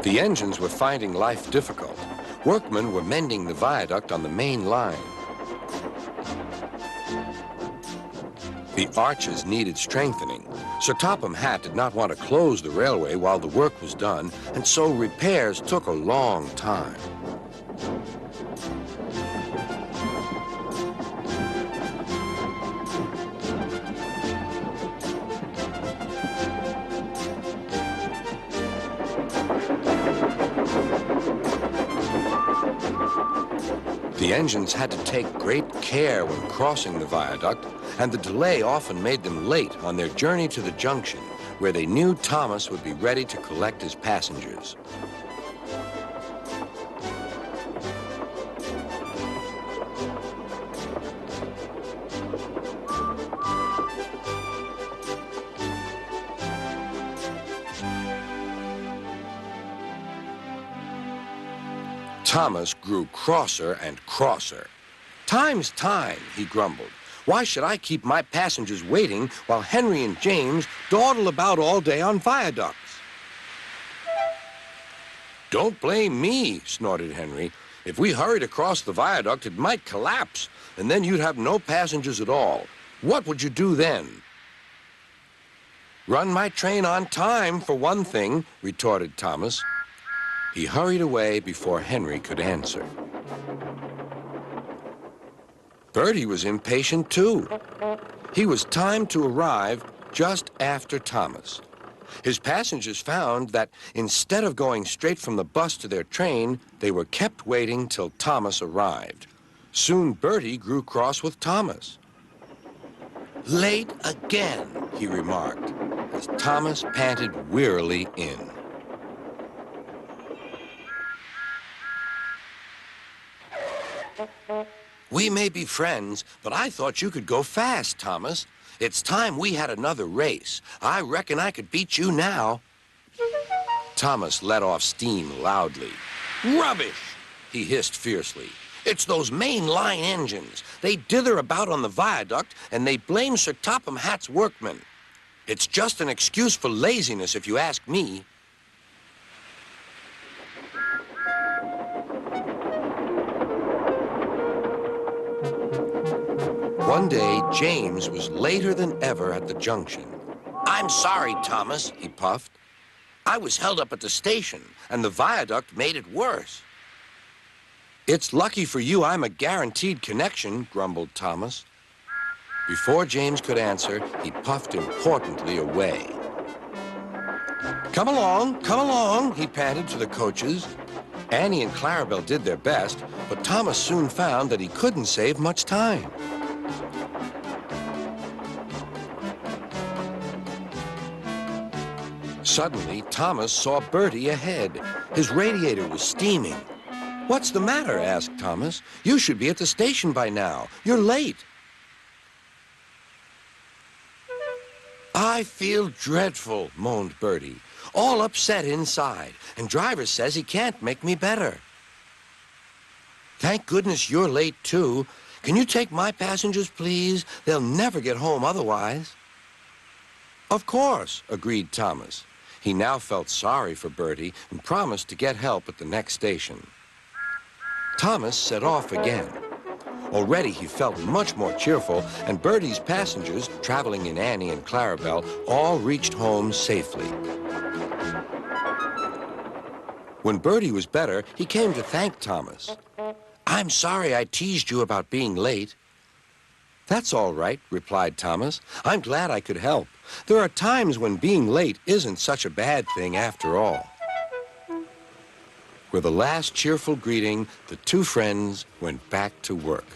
The engines were finding life difficult. Workmen were mending the viaduct on the main line. The arches needed strengthening. Sir Topham Hatt did not want to close the railway while the work was done, and so repairs took a long time. The engines had to take great care when crossing the viaduct, and the delay often made them late on their journey to the junction, where they knew Thomas would be ready to collect his passengers. Thomas grew crosser and crosser. "Time's time," he grumbled. "Why should I keep my passengers waiting while Henry and James dawdle about all day on viaducts?" "Don't blame me," snorted Henry. "If we hurried across the viaduct, it might collapse, and then you'd have no passengers at all. What would you do then?" "Run my train on time, for one thing," retorted Thomas. He hurried away before Henry could answer. Bertie was impatient too. He was timed to arrive just after Thomas. His passengers found that instead of going straight from the bus to their train, they were kept waiting till Thomas arrived. Soon Bertie grew cross with Thomas. "Late again," he remarked, as Thomas panted wearily in. "We may be friends, but I thought you could go fast, Thomas. It's time we had another race. I reckon I could beat you now." Thomas let off steam loudly. "Rubbish!" he hissed fiercely. "It's those main line engines. They dither about on the viaduct, and they blame Sir Topham Hatt's workmen. It's just an excuse for laziness, if you ask me." One day, James was later than ever at the junction. "I'm sorry, Thomas," he puffed. "I was held up at the station, and the viaduct made it worse." "It's lucky for you I'm a guaranteed connection," grumbled Thomas. Before James could answer, he puffed importantly away. Come along," he panted to the coaches. Annie and Clarabelle did their best, but Thomas soon found that he couldn't save much time. Suddenly, Thomas saw Bertie ahead. His radiator was steaming. "What's the matter?" asked Thomas. "You should be at the station by now. You're late." "I feel dreadful," moaned Bertie. "All upset inside, and driver says he can't make me better." "Thank goodness you're late, too. Can you take my passengers, please? They'll never get home otherwise." "Of course," agreed Thomas. He now felt sorry for Bertie and promised to get help at the next station. Thomas set off again. Already he felt much more cheerful, and Bertie's passengers, traveling in Annie and Clarabelle, all reached home safely. When Bertie was better, he came to thank Thomas. "I'm sorry I teased you about being late." "That's all right," replied Thomas. "I'm glad I could help. There are times when being late isn't such a bad thing after all." With a last cheerful greeting, the two friends went back to work.